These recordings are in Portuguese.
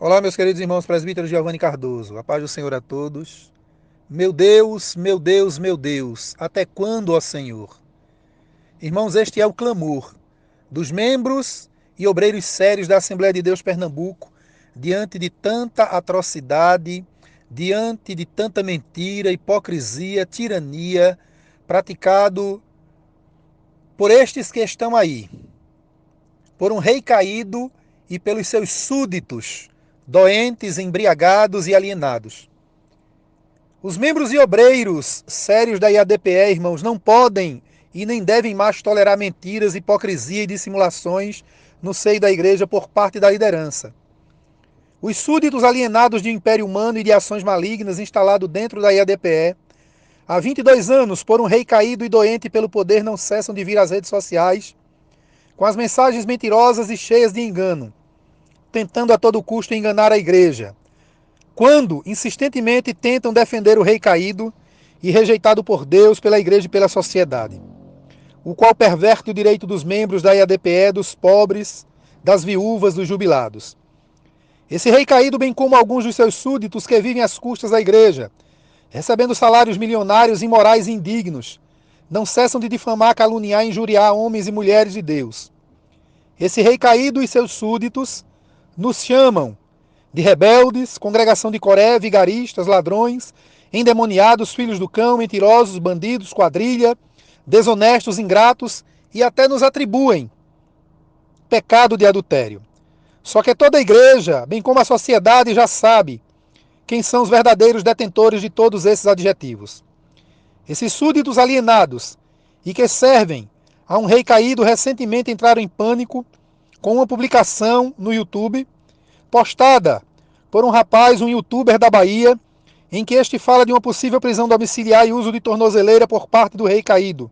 Olá, meus queridos irmãos, presbítero Giovanni Cardoso. A paz do Senhor a todos. Meu Deus, até quando, ó Senhor? Irmãos, este é o clamor dos membros e obreiros sérios da Assembleia de Deus Pernambuco diante de tanta atrocidade, diante de tanta mentira, hipocrisia, tirania praticado por estes que estão aí, por um rei caído e pelos seus súditos, doentes, embriagados e alienados. Os membros e obreiros sérios da IADPE, irmãos, não podem e nem devem mais tolerar mentiras, hipocrisia e dissimulações no seio da igreja por parte da liderança. Os súditos alienados de um império humano e de ações malignas instalado dentro da IADPE, há 22 anos, por um rei caído e doente pelo poder, não cessam de vir às redes sociais com as mensagens mentirosas e cheias de engano, tentando a todo custo enganar a igreja, quando insistentemente tentam defender o rei caído e rejeitado por Deus, pela igreja e pela sociedade, o qual perverte o direito dos membros da IADPE, dos pobres, das viúvas, dos jubilados. Esse rei caído, bem como alguns dos seus súditos que vivem às custas da igreja, recebendo salários milionários, imorais e indignos, não cessam de difamar, caluniar e injuriar homens e mulheres de Deus. Esse rei caído e seus súditos nos chamam de rebeldes, congregação de Coré, vigaristas, ladrões, endemoniados, filhos do cão, mentirosos, bandidos, quadrilha, desonestos, ingratos e até nos atribuem pecado de adultério. Só que toda a igreja, bem como a sociedade, já sabe quem são os verdadeiros detentores de todos esses adjetivos. Esses súditos alienados e que servem a um rei caído recentemente entraram em pânico com uma publicação no YouTube postada por um rapaz, um youtuber da Bahia, em que este fala de uma possível prisão domiciliar e uso de tornozeleira por parte do rei caído.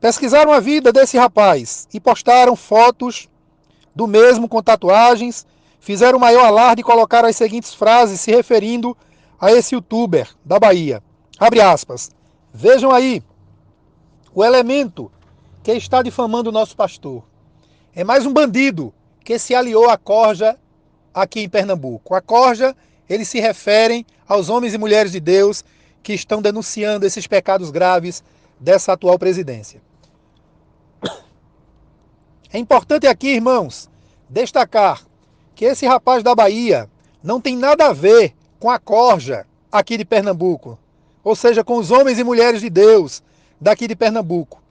Pesquisaram a vida desse rapaz e postaram fotos do mesmo com tatuagens, fizeram o maior alarde e colocaram as seguintes frases se referindo a esse youtuber da Bahia. Abre aspas. Vejam aí o elemento que está difamando o nosso pastor. É mais um bandido que se aliou à corja aqui em Pernambuco. A corja, eles se referem aos homens e mulheres de Deus que estão denunciando esses pecados graves dessa atual presidência. É importante aqui, irmãos, destacar que esse rapaz da Bahia não tem nada a ver com a corja aqui de Pernambuco, ou seja, com os homens e mulheres de Deus daqui de Pernambuco.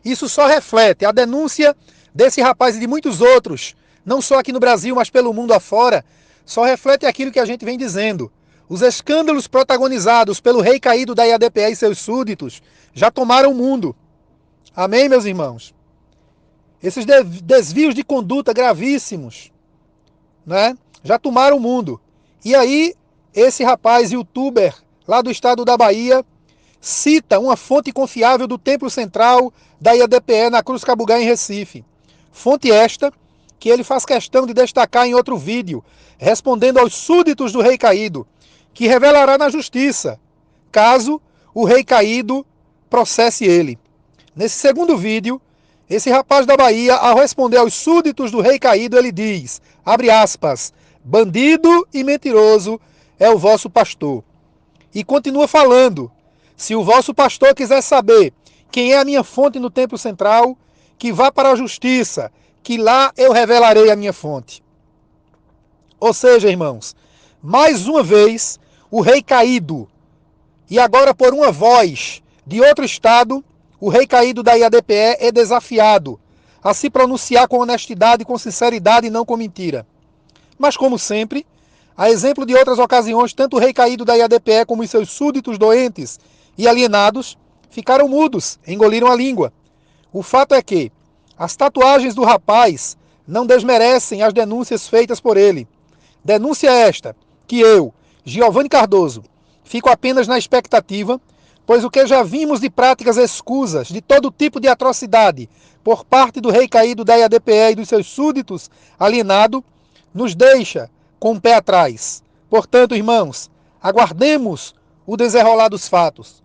Isso só reflete a denúncia desse rapaz e de muitos outros, não só aqui no Brasil, mas pelo mundo afora, só reflete aquilo que a gente vem dizendo. Os escândalos protagonizados pelo rei caído da IADPE e seus súditos já tomaram o mundo. Amém, meus irmãos? Esses desvios de conduta gravíssimos, né, já tomaram o mundo. E aí, esse rapaz, youtuber, lá do estado da Bahia, cita uma fonte confiável do Templo Central da IADPE na Cruz Cabugá, em Recife. Fonte esta que ele faz questão de destacar em outro vídeo, respondendo aos súditos do rei caído, que revelará na justiça, caso o rei caído processe ele. Nesse segundo vídeo, esse rapaz da Bahia, ao responder aos súditos do rei caído, ele diz, abre aspas, bandido e mentiroso é o vosso pastor. E continua falando, se o vosso pastor quiser saber quem é a minha fonte no Templo Central, que vá para a justiça, que lá eu revelarei a minha fonte. Ou seja, irmãos, mais uma vez, o rei caído, e agora por uma voz de outro estado, o rei caído da IADPE é desafiado a se pronunciar com honestidade, com sinceridade e não com mentira. Mas como sempre, a exemplo de outras ocasiões, tanto o rei caído da IADPE como os seus súditos doentes e alienados ficaram mudos, engoliram a língua. O fato é que as tatuagens do rapaz não desmerecem as denúncias feitas por ele. Denúncia esta que eu, Giovanni Cardoso, fico apenas na expectativa, pois o que já vimos de práticas escusas, de todo tipo de atrocidade, por parte do rei caído da IADPE e dos seus súditos alienado, nos deixa com o pé atrás. Portanto, irmãos, aguardemos o desenrolar dos fatos.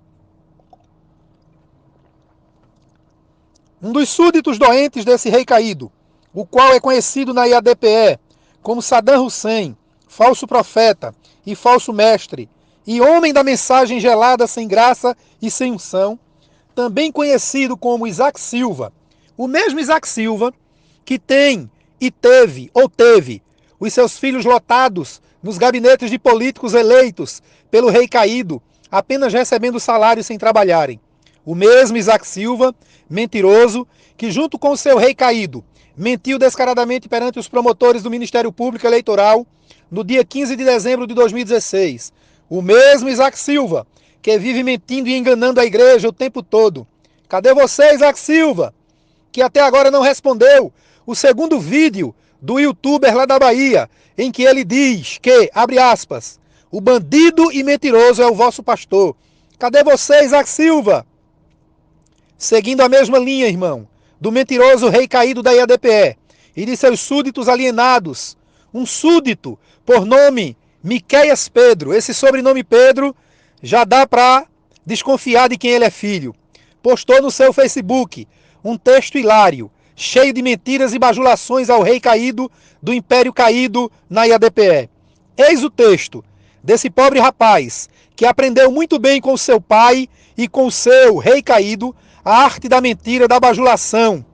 Um dos súditos doentes desse rei caído, o qual é conhecido na IADPE como Saddam Hussein, falso profeta e falso mestre, e homem da mensagem gelada sem graça e sem unção, também conhecido como Isaac Silva, o mesmo Isaac Silva que tem e teve, ou teve, os seus filhos lotados nos gabinetes de políticos eleitos pelo rei caído, apenas recebendo salário sem trabalharem. O mesmo Isaac Silva, mentiroso, que junto com o seu rei caído, mentiu descaradamente perante os promotores do Ministério Público Eleitoral no dia 15 de dezembro de 2016. O mesmo Isaac Silva, que vive mentindo e enganando a igreja o tempo todo. Cadê você, Isaac Silva? Que até agora não respondeu o segundo vídeo do youtuber lá da Bahia, em que ele diz que, abre aspas, o bandido e mentiroso é o vosso pastor. Cadê você, Isaac Silva? Seguindo a mesma linha, irmão, do mentiroso rei caído da IADPE e de seus súditos alienados, um súdito por nome Miqueias Pedro. Esse sobrenome Pedro já dá para desconfiar de quem ele é filho. Postou no seu Facebook um texto hilário, cheio de mentiras e bajulações ao rei caído do império caído na IADPE. Eis o texto desse pobre rapaz que aprendeu muito bem com seu pai e com seu rei caído a arte da mentira, da bajulação.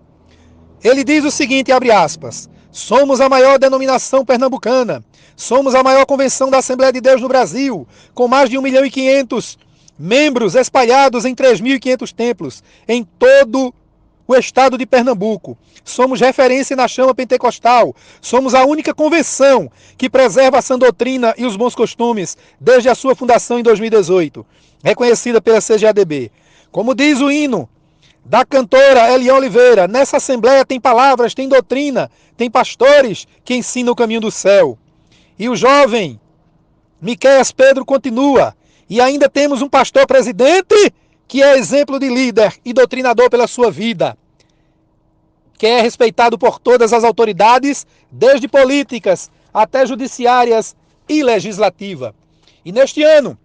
Ele diz o seguinte, abre aspas, somos a maior denominação pernambucana, somos a maior convenção da Assembleia de Deus no Brasil, com mais de 1.500.000 membros espalhados em 3.500 templos, em todo o estado de Pernambuco. Somos referência na chama pentecostal, somos a única convenção que preserva a sã doutrina e os bons costumes desde a sua fundação em 2018, reconhecida pela CGADB. Como diz o hino da cantora Eliane Oliveira, nessa assembleia tem palavras, tem doutrina, tem pastores que ensinam o caminho do céu. E o jovem Miqueias Pedro continua, e ainda temos um pastor presidente que é exemplo de líder e doutrinador pela sua vida, que é respeitado por todas as autoridades, desde políticas até judiciárias e legislativa. E neste ano,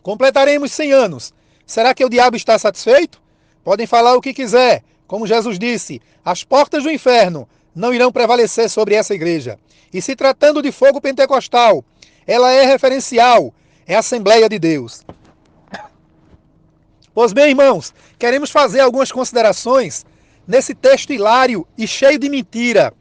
completaremos 100 anos. Será que o diabo está satisfeito? Podem falar o que quiser. Como Jesus disse, as portas do inferno não irão prevalecer sobre essa igreja. E se tratando de fogo pentecostal, ela é referencial, é a Assembleia de Deus. Pois bem, irmãos, queremos fazer algumas considerações nesse texto hilário e cheio de mentira,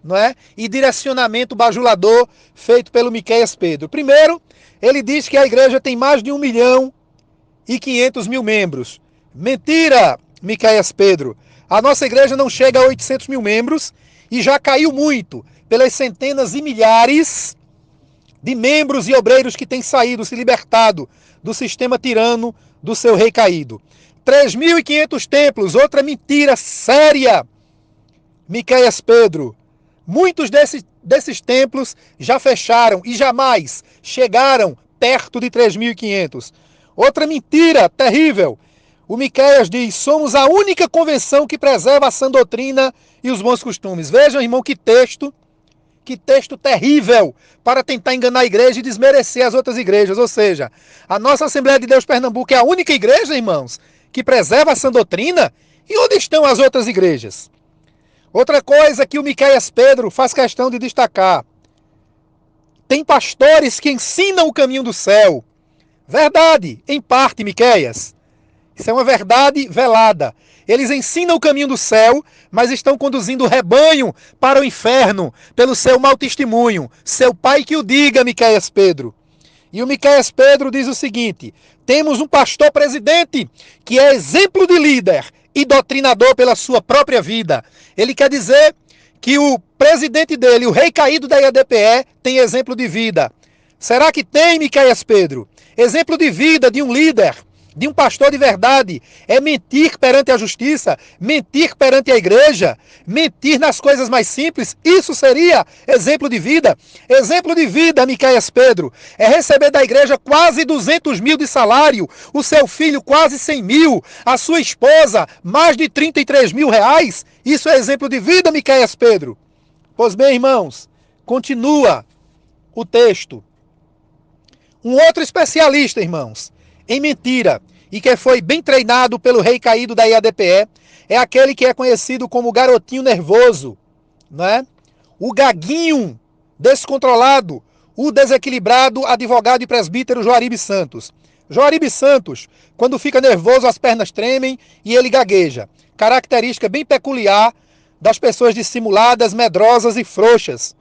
não é? E direcionamento bajulador feito pelo Miqueias Pedro. Primeiro, ele diz que a igreja tem mais de 1.500.000 membros. Mentira, Miqueias Pedro. A nossa igreja não chega a 800.000 membros e já caiu muito pelas centenas e milhares de membros e obreiros que têm saído, se libertado do sistema tirano do seu rei caído. 3.500 templos, outra mentira séria, Miqueias Pedro. Muitos desses templos já fecharam e jamais chegaram perto de 3.500. Outra mentira terrível. O Miqueias diz, somos a única convenção que preserva a sã doutrina e os bons costumes. Vejam, irmão, que texto terrível para tentar enganar a igreja e desmerecer as outras igrejas. Ou seja, a nossa Assembleia de Deus Pernambuco é a única igreja, irmãos, que preserva a sã doutrina. E onde estão as outras igrejas? Outra coisa que o Miqueias Pedro faz questão de destacar. Tem pastores que ensinam o caminho do céu. Verdade, em parte, Miqueias. Isso é uma verdade velada. Eles ensinam o caminho do céu, mas estão conduzindo o rebanho para o inferno pelo seu mau testemunho. Seu pai que o diga, Miqueias Pedro. E o Miqueias Pedro diz o seguinte, temos um pastor presidente que é exemplo de líder e doutrinador pela sua própria vida. Ele quer dizer que o presidente dele, o rei caído da IADPE, tem exemplo de vida. Será que tem, Miqueias Pedro? Exemplo de vida de um líder, de um pastor de verdade, é mentir perante a justiça, mentir perante a igreja, mentir nas coisas mais simples. Isso seria exemplo de vida. Exemplo de vida, Miqueias Pedro, é receber da igreja quase 200.000 de salário, o seu filho quase 100.000, a sua esposa mais de 33.000 reais. Isso é exemplo de vida, Miqueias Pedro. Pois bem, irmãos, continua o texto. Um outro especialista, irmãos, em mentira, e que foi bem treinado pelo rei caído da IADPE, é aquele que é conhecido como garotinho nervoso, não é? O gaguinho descontrolado, o desequilibrado advogado e presbítero Joaribe Santos. Joaribe Santos, quando fica nervoso, as pernas tremem e ele gagueja. Característica bem peculiar das pessoas dissimuladas, medrosas e frouxas,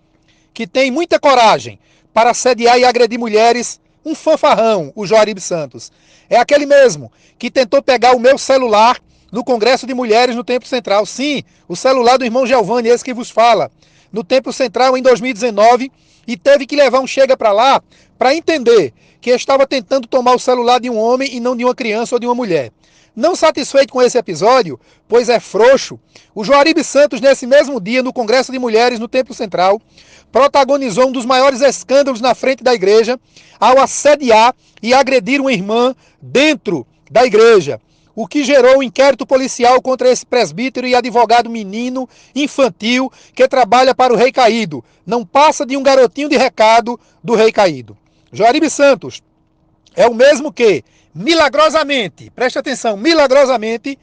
que tem muita coragem para assediar e agredir mulheres. Um fanfarrão, o Joaribe Santos. É aquele mesmo que tentou pegar o meu celular no Congresso de Mulheres no Templo Central. Sim, o celular do irmão Giovanni, esse que vos fala, no Templo Central em 2019, e teve que levar um chega para lá para entender que estava tentando tomar o celular de um homem e não de uma criança ou de uma mulher. Não satisfeito com esse episódio, pois é frouxo, o Joaribe Santos, nesse mesmo dia, no Congresso de Mulheres no Templo Central, protagonizou um dos maiores escândalos na frente da igreja ao assediar e agredir uma irmã dentro da igreja, o que gerou um inquérito policial contra esse presbítero e advogado menino infantil que trabalha para o Rei Caído. Não passa de um garotinho de recado do Rei Caído. Joaribe Santos é o mesmo que, milagrosamente, preste atenção, milagrosamente,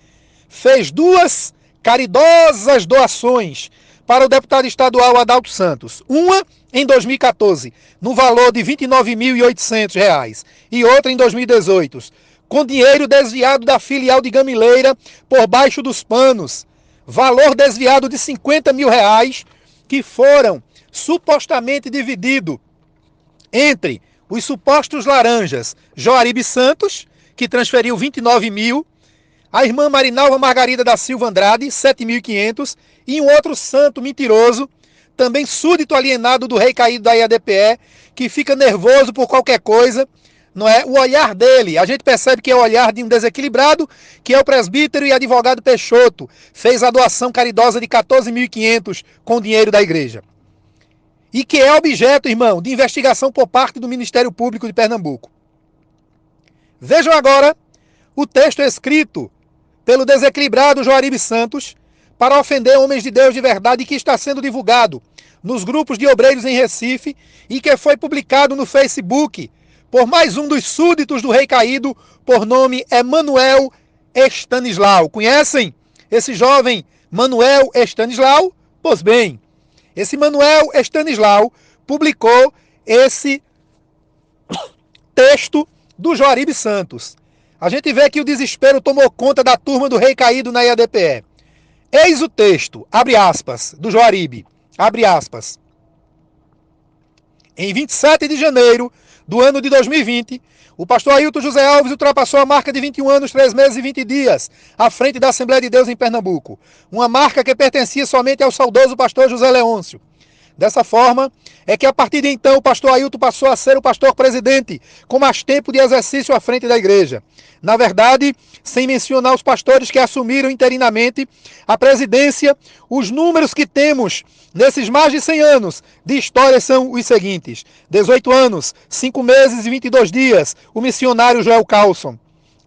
fez 2 caridosas doações para o deputado estadual Adalto Santos. Uma em 2014, no valor de R$ 29.800, e outra em 2018, com dinheiro desviado da filial de Gamileira por baixo dos panos. Valor desviado de R$ 50 mil, que foram supostamente divididos entre os supostos laranjas Joaribe Santos, que transferiu 29 mil, a irmã Marinalva Margarida da Silva Andrade, 7.500, e um outro santo mentiroso, também súdito alienado do Rei Caído da IADPE, que fica nervoso por qualquer coisa, não é? O olhar dele, a gente percebe que é o olhar de um desequilibrado, que é o presbítero e advogado Peixoto, fez a doação caridosa de 14.500 com o dinheiro da igreja. E que é objeto, irmão, de investigação por parte do Ministério Público de Pernambuco. Vejam agora o texto escrito pelo desequilibrado Joaribe Santos para ofender homens de Deus de verdade, que está sendo divulgado nos grupos de obreiros em Recife e que foi publicado no Facebook por mais um dos súditos do Rei Caído, por nome Emanuel Estanislau. Conhecem esse jovem Manuel Estanislau? Pois bem, esse Manuel Estanislau publicou esse texto do Joaribe Santos. A gente vê que o desespero tomou conta da turma do Rei Caído na IADPE. Eis o texto, abre aspas, do Joaribe, abre aspas. Em 27 de janeiro do ano de 2020, o pastor Ailton José Alves ultrapassou a marca de 21 anos, 3 meses e 20 dias à frente da Assembleia de Deus em Pernambuco. Uma marca que pertencia somente ao saudoso pastor José Leôncio. Dessa forma, é que a partir de então o pastor Ailton passou a ser o pastor presidente, com mais tempo de exercício à frente da igreja. Na verdade, sem mencionar os pastores que assumiram interinamente a presidência, os números que temos nesses mais de 100 anos de história são os seguintes: 18 anos, 5 meses e 22 dias, o missionário Joel Carlson.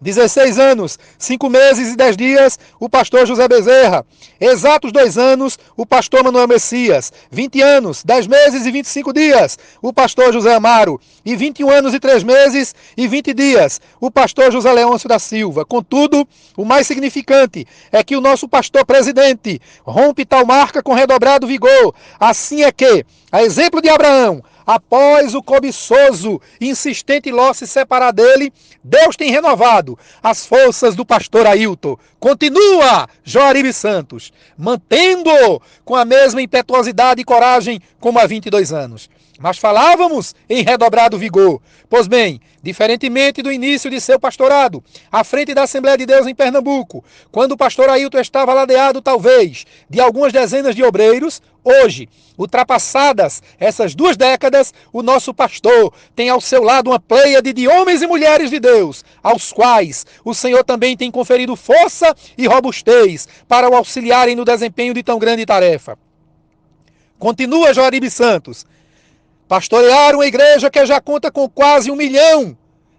16 anos, 5 meses e 10 dias, o pastor José Bezerra. Exatos 2 anos, o pastor Manuel Messias. 20 anos, 10 meses e 25 dias, o pastor José Amaro. E 21 anos e 3 meses e 20 dias, o pastor José Leôncio da Silva. Contudo, o mais significante é que o nosso pastor presidente rompe tal marca com redobrado vigor. Assim é que, a exemplo de Abraão, após o cobiçoso e insistente Ló se separar dele, Deus tem renovado as forças do pastor Ailton. Continua Joaribe Santos, mantendo com a mesma impetuosidade e coragem como há 22 anos. Mas falávamos em redobrado vigor. Pois bem, diferentemente do início de seu pastorado, à frente da Assembleia de Deus em Pernambuco, quando o pastor Ailton estava ladeado, talvez, de algumas dezenas de obreiros, hoje, ultrapassadas essas 2 décadas, o nosso pastor tem ao seu lado uma pleiade de homens e mulheres de Deus, aos quais o Senhor também tem conferido força e robustez para o auxiliarem no desempenho de tão grande tarefa. Continua Joaribe Santos. Pastorear uma igreja que já conta com quase 1 milhão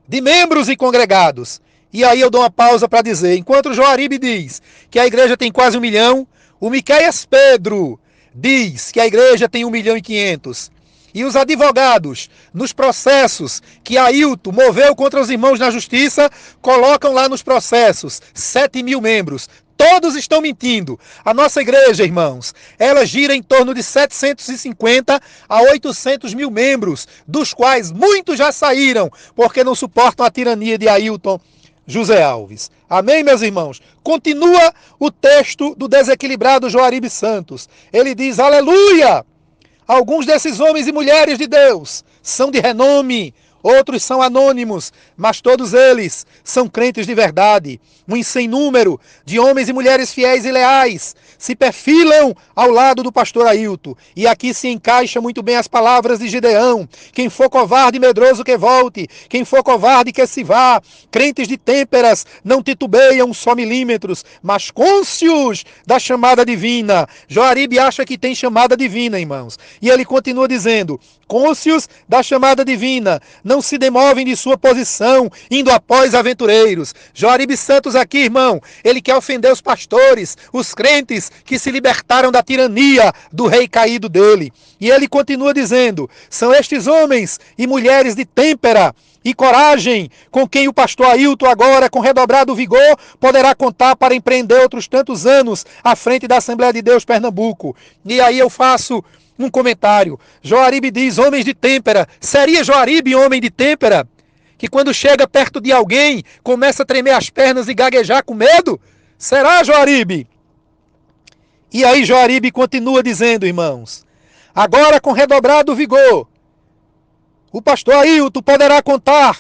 de membros e congregados. E aí eu dou uma pausa para dizer, enquanto o Joaribe diz que a igreja tem quase 1 milhão, o Miqueias Pedro diz que a igreja tem 1.500.000. E os advogados, nos processos que Ailton moveu contra os irmãos na justiça, colocam lá nos processos 7 mil membros. todos estão mentindo. A nossa igreja, irmãos, ela gira em torno de 750 a 800 mil membros, dos quais muitos já saíram, porque não suportam a tirania de Ailton José Alves. Amém, meus irmãos? Continua o texto do desequilibrado Joaribe Santos. Ele diz, aleluia! Alguns desses homens e mulheres de Deus são de renome, outros são anônimos, mas todos eles são crentes de verdade. Um sem número de homens e mulheres fiéis e leais se perfilam ao lado do pastor Ailton. E aqui se encaixa muito bem as palavras de Gideão. Quem for covarde e medroso que volte, quem for covarde que se vá. Crentes de têmperas não titubeiam só milímetros, mas cônscios da chamada divina. Joaribe acha que tem chamada divina, irmãos. E ele continua dizendo, cônscios da chamada divina, não se demovem de sua posição, indo após aventureiros. Joaribe Santos aqui, irmão, ele quer ofender os pastores, os crentes que se libertaram da tirania do rei caído dele. E ele continua dizendo, são estes homens e mulheres de têmpera e coragem com quem o pastor Ailton agora, com redobrado vigor, poderá contar para empreender outros tantos anos à frente da Assembleia de Deus Pernambuco. E aí eu faço um comentário. Joaribe diz, homens de têmpera. Seria Joaribe homem de têmpera? Que quando chega perto de alguém, começa a tremer as pernas e gaguejar com medo? Será, Joaribe? E aí Joaribe continua dizendo, irmãos, agora com redobrado vigor, o pastor Ailton poderá contar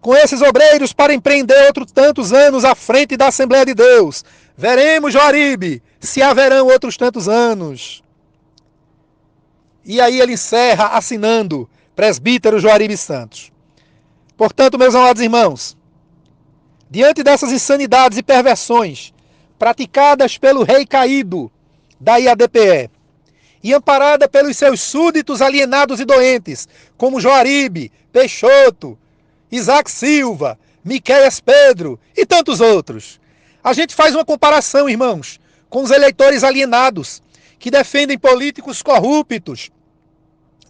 com esses obreiros para empreender outros tantos anos à frente da Assembleia de Deus. Veremos, Joaribe, se haverão outros tantos anos. E aí ele encerra assinando, presbítero Joaribe Santos. Portanto, meus amados irmãos, diante dessas insanidades e perversões praticadas pelo rei caído da IADPE e amparada pelos seus súditos alienados e doentes, como Joaribe, Peixoto, Isaac Silva, Miqueias Pedro e tantos outros, a gente faz uma comparação, irmãos, com os eleitores alienados que defendem políticos corruptos,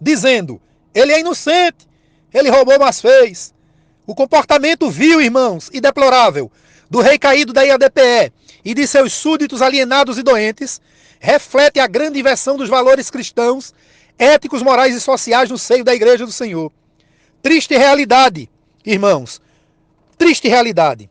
dizendo, ele é inocente, ele roubou, mas fez. O comportamento vil, irmãos, e deplorável do rei caído da IADPE e de seus súditos alienados e doentes reflete a grande inversão dos valores cristãos, éticos, morais e sociais no seio da Igreja do Senhor. Triste realidade, irmãos, triste realidade.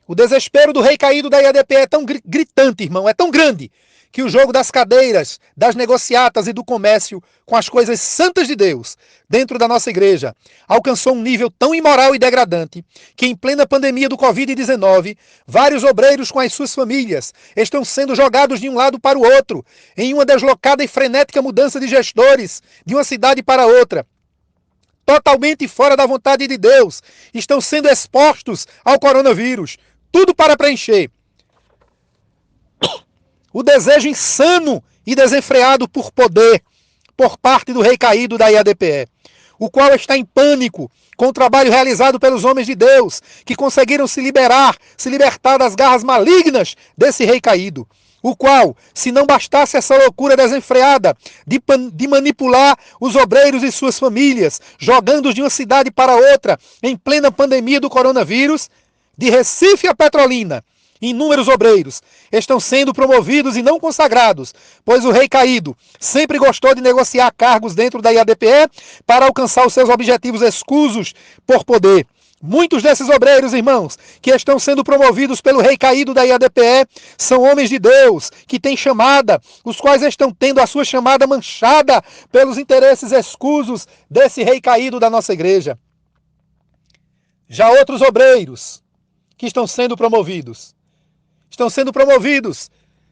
O desespero do rei caído da IADPE é tão gritante, irmão, é tão grande, que o jogo das cadeiras, das negociatas e do comércio com as coisas santas de Deus dentro da nossa igreja alcançou um nível tão imoral e degradante que em plena pandemia do Covid-19, vários obreiros com as suas famílias estão sendo jogados de um lado para o outro em uma deslocada e frenética mudança de gestores de uma cidade para outra. Totalmente fora da vontade de Deus, estão sendo expostos ao coronavírus. Tudo para preencher o desejo insano e desenfreado por poder por parte do rei caído da IADPE, o qual está em pânico com o trabalho realizado pelos homens de Deus, que conseguiram se libertar das garras malignas desse rei caído, o qual, se não bastasse essa loucura desenfreada de manipular os obreiros e suas famílias, jogando-os de uma cidade para outra em plena pandemia do coronavírus, de Recife a Petrolina, inúmeros obreiros estão sendo promovidos e não consagrados, pois o rei caído sempre gostou de negociar cargos dentro da IADPE para alcançar os seus objetivos escusos por poder. Muitos desses obreiros, irmãos, que estão sendo promovidos pelo rei caído da IADPE, são homens de Deus, que têm chamada, os quais estão tendo a sua chamada manchada pelos interesses escusos desse rei caído da nossa igreja. Já outros obreiros que estão sendo promovidos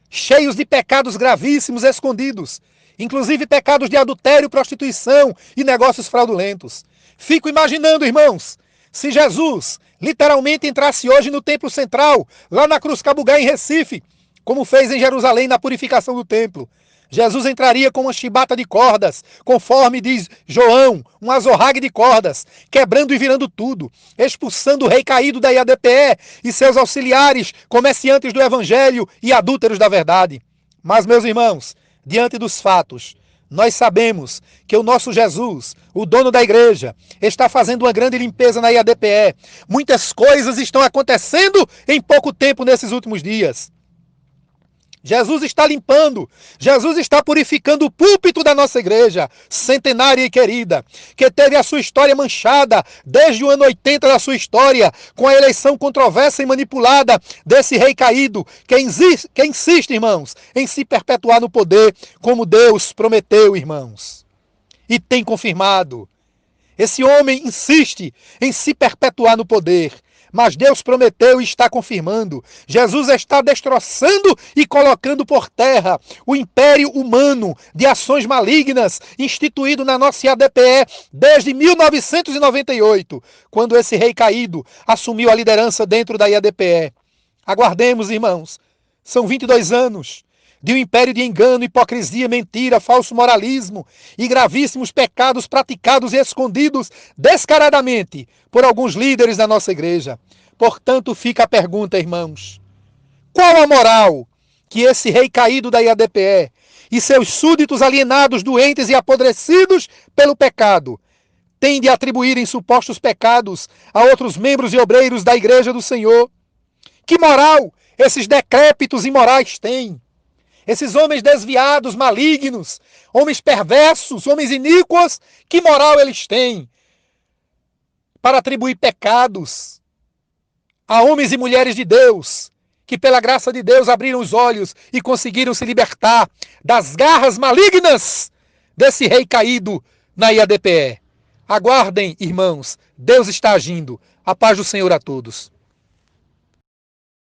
cheios de pecados gravíssimos escondidos, inclusive pecados de adultério, prostituição e negócios fraudulentos. Fico imaginando, irmãos, se Jesus literalmente entrasse hoje no templo central, lá na Cruz Cabugá em Recife, como fez em Jerusalém na purificação do templo. Jesus entraria com uma chibata de cordas, conforme diz João, um azorrague de cordas, quebrando e virando tudo, expulsando o rei caído da IADPE e seus auxiliares, comerciantes do evangelho e adúlteros da verdade. Mas, meus irmãos, diante dos fatos, Nós sabemos que o nosso Jesus, o dono da igreja, está fazendo uma grande limpeza na IADPE. Muitas coisas estão acontecendo em pouco tempo nesses últimos dias. Jesus está limpando, Jesus está purificando o púlpito da nossa igreja, centenária e querida, que teve a sua história manchada desde o ano 80 da sua história, com a eleição controversa e manipulada desse rei caído, que insiste, irmãos, em se perpetuar no poder, como Deus prometeu, irmãos, e tem confirmado. Esse homem insiste em se perpetuar no poder. Mas Deus prometeu e está confirmando. Jesus está destroçando e colocando por terra o império humano de ações malignas instituído na nossa IADPE desde 1998, quando esse rei caído assumiu a liderança dentro da IADPE. Aguardemos, irmãos. São 22 anos de um império de engano, hipocrisia, mentira, falso moralismo e gravíssimos pecados praticados e escondidos descaradamente por alguns líderes da nossa igreja. Portanto, fica a pergunta, irmãos: qual a moral que esse rei caído da IADPE e seus súditos alienados, doentes e apodrecidos pelo pecado têm de atribuir em supostos pecados a outros membros e obreiros da igreja do Senhor? Que moral esses decrépitos imorais têm? Esses homens desviados, malignos, homens perversos, homens iníquos, que moral eles têm para atribuir pecados a homens e mulheres de Deus, que pela graça de Deus abriram os olhos e conseguiram se libertar das garras malignas desse rei caído na IADPE? Aguardem, irmãos, Deus está agindo. A paz do Senhor a todos.